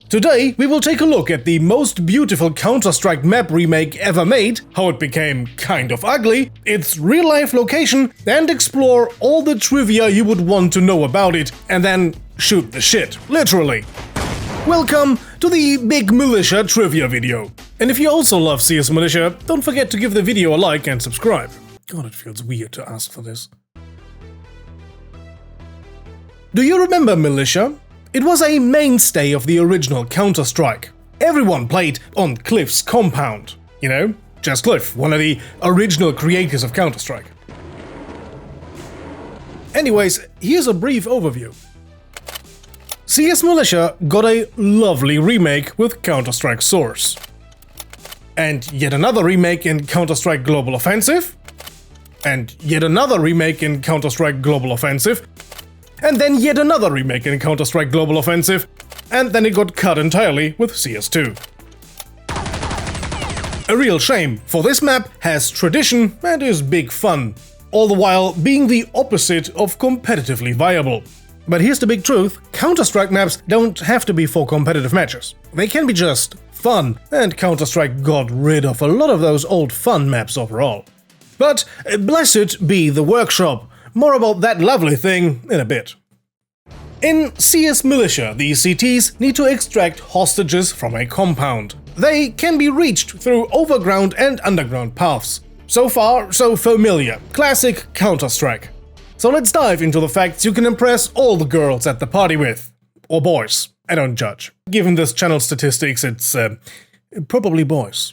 Today, we will take a look at the most beautiful Counter-Strike map remake ever made, how it became kind of ugly, its real-life location, and explore all the trivia you would want to know about it, and then shoot the shit, literally. Welcome to the Big Militia trivia video. And if you also love CS Militia, don't forget to give the video a like and subscribe. God, it feels weird to ask for this. Do you remember Militia? It was a mainstay of the original Counter-Strike. Everyone played on Cliff's compound. You know, just Cliff, one of the original creators of Counter-Strike. Anyways, here's a brief overview. CS Militia got a lovely remake with Counter-Strike Source. And yet another remake in Counter-Strike Global Offensive. And yet another remake in Counter-Strike Global Offensive. And then yet another remake in Counter-Strike Global Offensive, and then it got cut entirely with CS2. A real shame, for this map has tradition and is big fun, all the while being the opposite of competitively viable. But here's the big truth, Counter-Strike maps don't have to be for competitive matches. They can be just fun, and Counter-Strike got rid of a lot of those old fun maps overall. But blessed be the workshop. More about that lovely thing in a bit. In CS Militia, the CTs need to extract hostages from a compound. They can be reached through overground and underground paths. So far, so familiar. Classic Counter-Strike. So let's dive into the facts you can impress all the girls at the party with. Or boys. I don't judge. Given this channel's statistics, it's probably boys.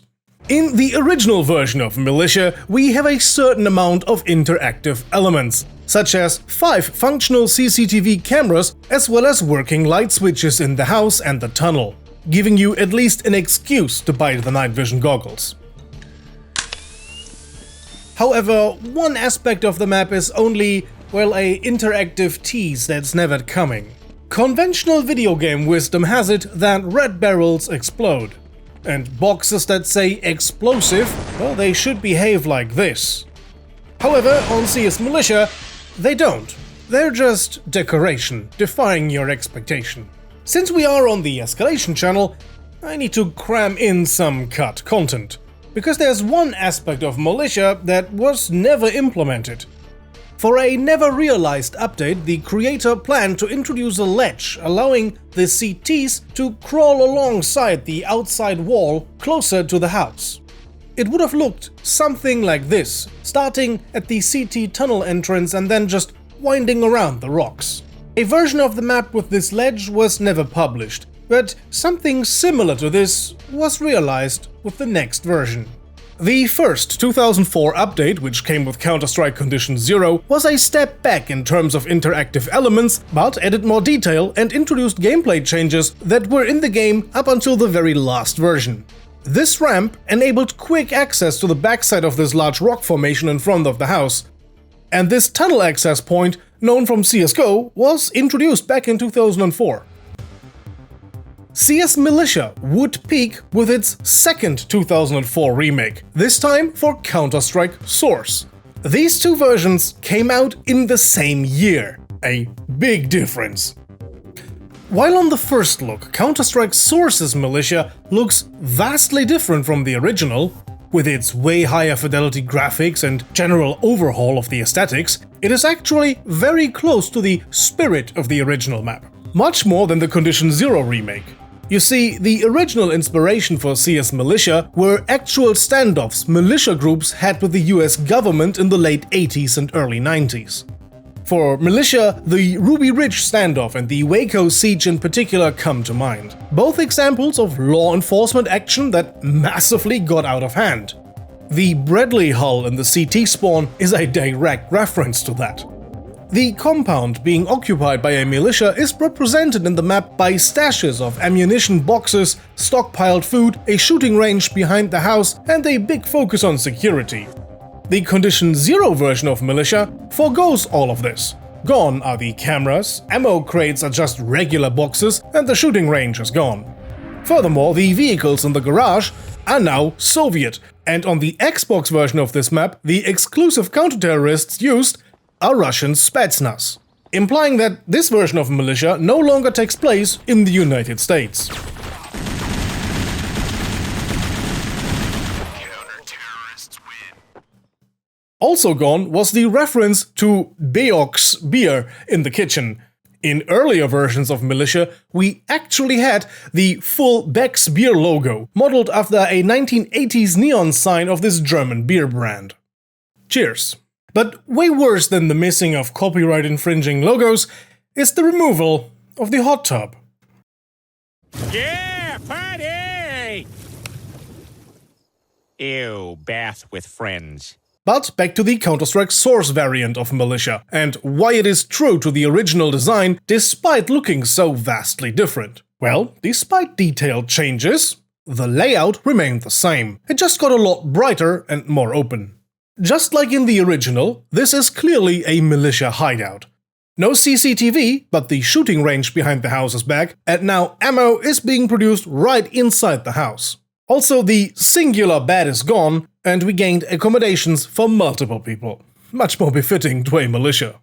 In the original version of Militia, we have a certain amount of interactive elements, such as 5 functional CCTV cameras as well as working light switches in the house and the tunnel, giving you at least an excuse to buy the night vision goggles. However, one aspect of the map is only, well, a interactive tease that's never coming. Conventional video game wisdom has it that red barrels explode. And boxes that say explosive, well, they should behave like this. However, on CS Militia, they don't. They're just decoration, defying your expectation. Since we are on the ESCalation channel, I need to cram in some cut content. Because there's one aspect of Militia that was never implemented. For a never-realized update, the creator planned to introduce a ledge, allowing the CTs to crawl alongside the outside wall closer to the house. It would have looked something like this, starting at the CT tunnel entrance and then just winding around the rocks. A version of the map with this ledge was never published, but something similar to this was realized with the next version. The first 2004 update, which came with Counter-Strike Condition 0, was a step back in terms of interactive elements, but added more detail and introduced gameplay changes that were in the game up until the very last version. This ramp enabled quick access to the backside of this large rock formation in front of the house. And this tunnel access point, known from CSGO, was introduced back in 2004. CS Militia would peak with its second 2004 remake, this time for Counter-Strike Source. These two versions came out in the same year, a big difference. While on the first look, Counter-Strike Source's Militia looks vastly different from the original, with its way higher fidelity graphics and general overhaul of the aesthetics, it is actually very close to the spirit of the original map, much more than the Condition 0 remake. You see, the original inspiration for CS Militia were actual standoffs militia groups had with the US government in the late 80s and early 90s. For Militia, the Ruby Ridge standoff and the Waco siege in particular come to mind. Both examples of law enforcement action that massively got out of hand. The Bradley hull in the CT spawn is a direct reference to that. The compound being occupied by a militia is represented in the map by stashes of ammunition boxes, stockpiled food, a shooting range behind the house, and a big focus on security. The Condition 0 version of Militia forgoes all of this. Gone are the cameras, ammo crates are just regular boxes, and the shooting range is gone. Furthermore, the vehicles in the garage are now Soviet, and on the Xbox version of this map, the exclusive counter-terrorists used are Russian Spetsnaz, implying that this version of Militia no longer takes place in the United States. Also gone was the reference to Beox beer in the kitchen. In earlier versions of Militia, we actually had the full Beck's beer logo, modeled after a 1980s neon sign of this German beer brand. Cheers. But way worse than the missing of copyright infringing logos is the removal of the hot tub. Yeah, party! Ew, bath with friends. But back to the Counter-Strike Source variant of Militia, and why it is true to the original design despite looking so vastly different. Well, despite detailed changes, the layout remained the same. It just got a lot brighter and more open. Just like in the original, this is clearly a Militia hideout. No CCTV, but the shooting range behind the house is back, and now ammo is being produced right inside the house. Also, the singular bed is gone, and we gained accommodations for multiple people. Much more befitting to a militia.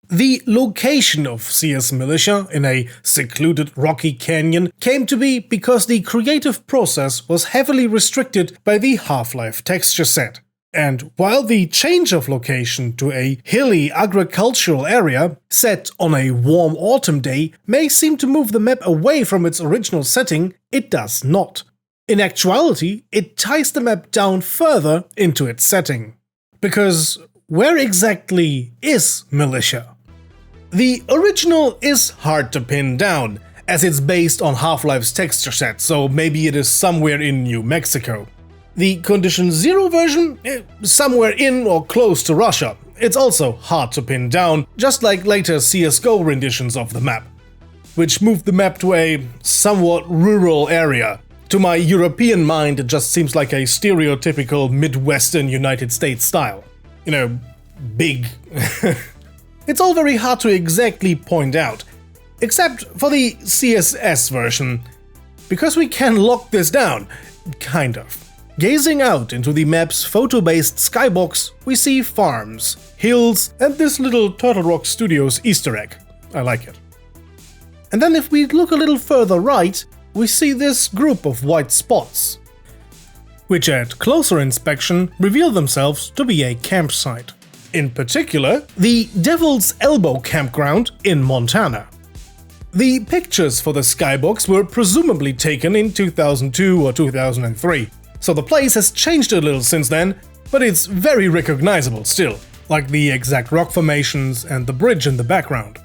The location of CS Militia in a secluded rocky canyon came to be because the creative process was heavily restricted by the Half-Life texture set. And while the change of location to a hilly agricultural area set on a warm autumn day may seem to move the map away from its original setting, it does not. In actuality, it ties the map down further into its setting. Because where exactly is Militia? The original is hard to pin down, as it's based on Half-Life's texture set, so maybe it is somewhere in New Mexico. The Condition Zero version? Somewhere in or close to Russia. It's also hard to pin down, just like later CSGO renditions of the map, which moved the map to a somewhat rural area. To my European mind, it just seems like a stereotypical Midwestern United States style. You know, big. It's all very hard to exactly point out, except for the CSS version, because we can lock this down, kind of. Gazing out into the map's photo-based skybox, we see farms, hills, and this little Turtle Rock Studios Easter egg. I like it. And then if we look a little further right, we see this group of white spots, which at closer inspection reveal themselves to be a campsite. In particular, the Devil's Elbow campground in Montana. The pictures for the skybox were presumably taken in 2002 or 2003, so the place has changed a little since then, but it's very recognizable still, like the exact rock formations and the bridge in the background.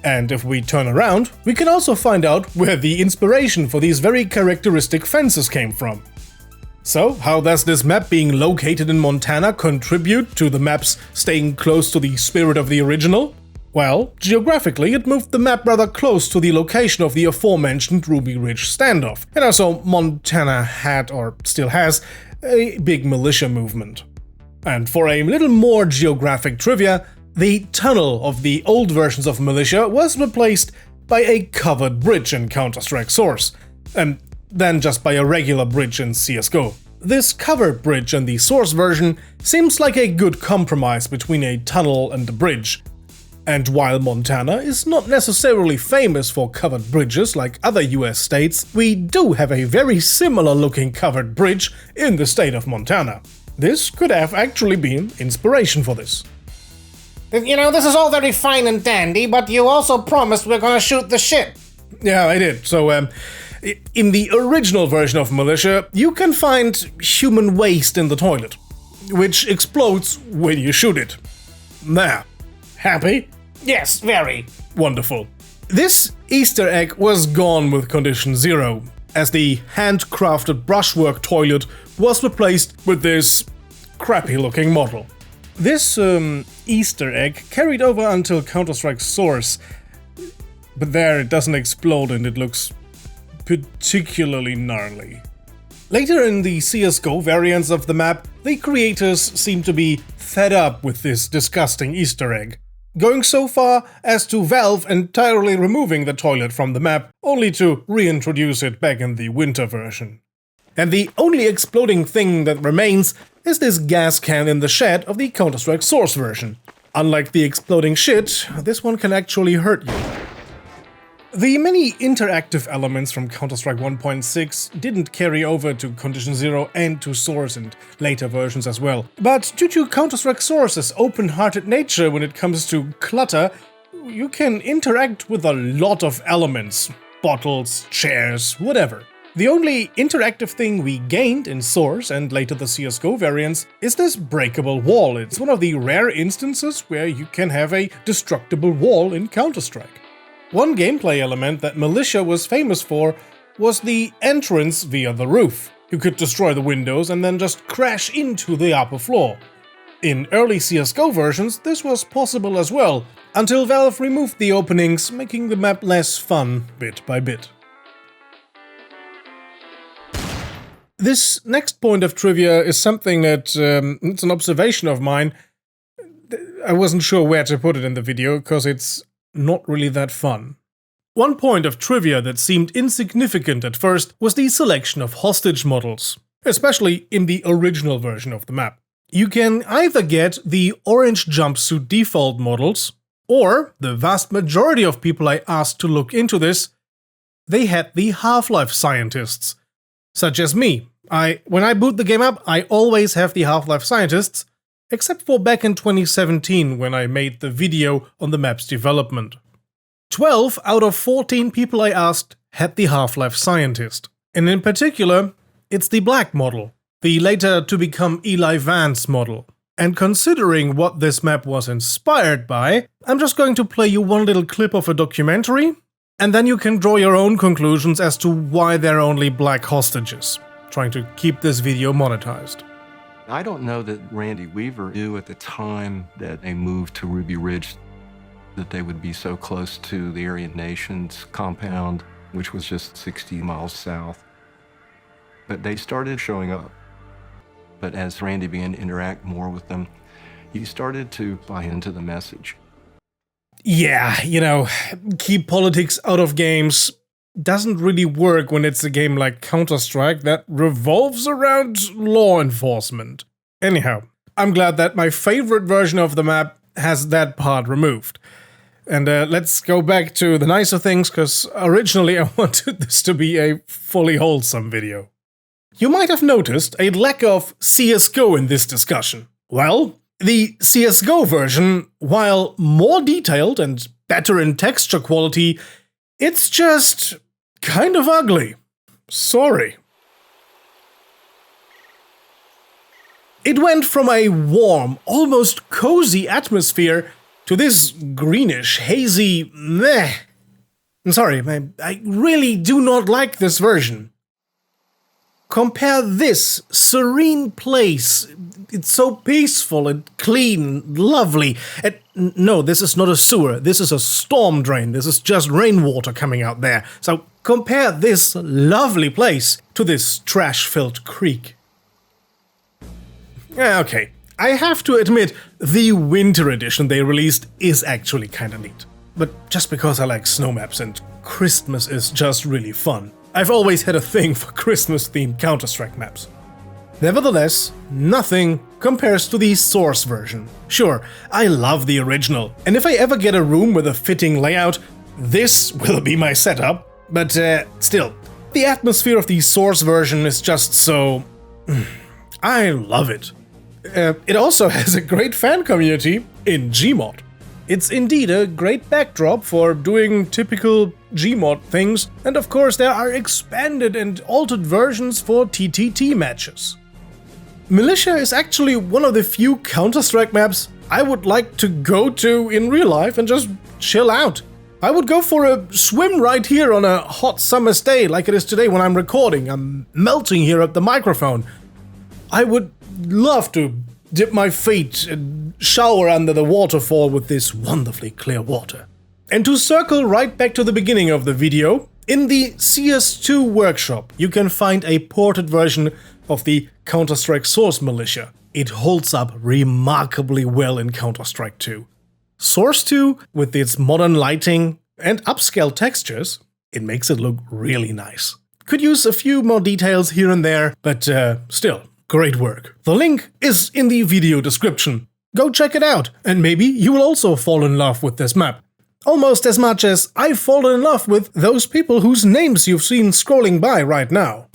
And if we turn around, we can also find out where the inspiration for these very characteristic fences came from. So, how does this map being located in Montana contribute to the map's staying close to the spirit of the original? Well, geographically it moved the map rather close to the location of the aforementioned Ruby Ridge standoff, and also Montana had, or still has, a big militia movement. And for a little more geographic trivia, the tunnel of the old versions of Militia was replaced by a covered bridge in Counter-Strike Source, and then just by a regular bridge in CSGO. This covered bridge in the Source version seems like a good compromise between a tunnel and a bridge. And while Montana is not necessarily famous for covered bridges like other US states, we do have a very similar looking covered bridge in the state of Montana. This could have actually been inspiration for this. You know, this is all very fine and dandy, but you also promised we're gonna shoot the shit. Yeah, I did. So, in the original version of Militia, you can find human waste in the toilet, which explodes when you shoot it. There. Happy? Yes, very. Wonderful. This Easter egg was gone with Condition Zero, as the handcrafted brushwork toilet was replaced with this crappy-looking model. This Easter egg carried over until Counter-Strike Source, but there it doesn't explode and it looks particularly gnarly. Later in the CSGO variants of the map, the creators seem to be fed up with this disgusting Easter egg, going so far as to Valve entirely removing the toilet from the map, only to reintroduce it back in the winter version. And the only exploding thing that remains is this gas can in the shed of the Counter-Strike Source version. Unlike the exploding shit, this one can actually hurt you. The many interactive elements from Counter-Strike 1.6 didn't carry over to Condition Zero and to Source and later versions as well. But due to Counter-Strike Source's open-hearted nature when it comes to clutter, you can interact with a lot of elements. Bottles, chairs, whatever. The only interactive thing we gained in Source and later the CSGO variants is this breakable wall. It's one of the rare instances where you can have a destructible wall in Counter-Strike. One gameplay element that Militia was famous for was the entrance via the roof. You could destroy the windows and then just crash into the upper floor. In early CSGO versions, this was possible as well, until Valve removed the openings, making the map less fun bit by bit. This next point of trivia is something that it's an observation of mine. I wasn't sure where to put it in the video, because it's not really that fun. One point of trivia that seemed insignificant at first was the selection of hostage models, especially in the original version of the map. You can either get the orange jumpsuit default models, or the vast majority of people I asked to look into this, they had the Half-Life scientists, such as me. When I boot the game up, I always have the Half-Life scientists, except for back in 2017 when I made the video on the map's development. 12 out of 14 people I asked had the Half-Life scientist, and in particular, it's the black model, the later to become Eli Vance model. And considering what this map was inspired by, I'm just going to play you one little clip of a documentary, and then you can draw your own conclusions as to why they're only black hostages, trying to keep this video monetized. I don't know that Randy Weaver knew at the time that they moved to Ruby Ridge that they would be so close to the Aryan Nations compound, which was just 60 miles south. But they started showing up. But as Randy began to interact more with them, he started to buy into the message. Yeah, keep politics out of games doesn't really work when it's a game like Counter-Strike that revolves around law enforcement. Anyhow, I'm glad that my favorite version of the map has that part removed. And let's go back to the nicer things, because originally I wanted this to be a fully wholesome video. You might have noticed a lack of CSGO in this discussion. Well, the CSGO version, while more detailed and better in texture quality, it's just kind of ugly. Sorry. It went from a warm, almost cozy atmosphere to this greenish, hazy meh. I'm sorry, I really do not like this version. Compare this serene place. It's so peaceful and clean, lovely. And no, this is not a sewer. This is a storm drain. This is just rainwater coming out there. So compare this lovely place to this trash-filled creek. Okay, I have to admit, the winter edition they released is actually kinda neat. But just because I like snow maps and Christmas is just really fun. I've always had a thing for Christmas-themed Counter-Strike maps. Nevertheless, nothing compares to the Source version. Sure, I love the original, and if I ever get a room with a fitting layout, this will be my setup. But still, the atmosphere of the Source version is just so... I love it. It also has a great fan community in Gmod. It's indeed a great backdrop for doing typical Gmod things, and of course there are expanded and altered versions for TTT matches. Militia is actually one of the few Counter-Strike maps I would like to go to in real life and just chill out. I would go for a swim right here on a hot summer's day like it is today when I'm recording. I'm melting here at the microphone. I would love to dip my feet and shower under the waterfall with this wonderfully clear water. And to circle right back to the beginning of the video, in the CS2 workshop you can find a ported version of the Counter-Strike Source Militia. It holds up remarkably well in Counter-Strike 2. Source 2, with its modern lighting and upscale textures, it makes it look really nice. Could use a few more details here and there, but still, great work. The link is in the video description. Go check it out, and maybe you will also fall in love with this map. Almost as much as I've fallen in love with those people whose names you've seen scrolling by right now.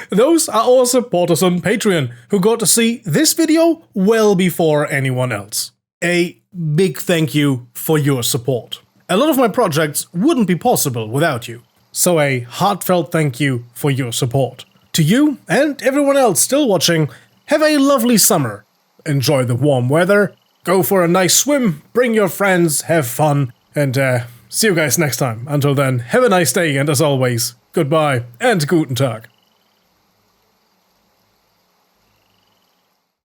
Those are our supporters on Patreon, who got to see this video well before anyone else. A big thank you for your support. A lot of my projects wouldn't be possible without you. So a heartfelt thank you for your support. To you and everyone else still watching, have a lovely summer. Enjoy the warm weather. Go for a nice swim, bring your friends, have fun, and see you guys next time. Until then, have a nice day, and as always, goodbye and guten Tag.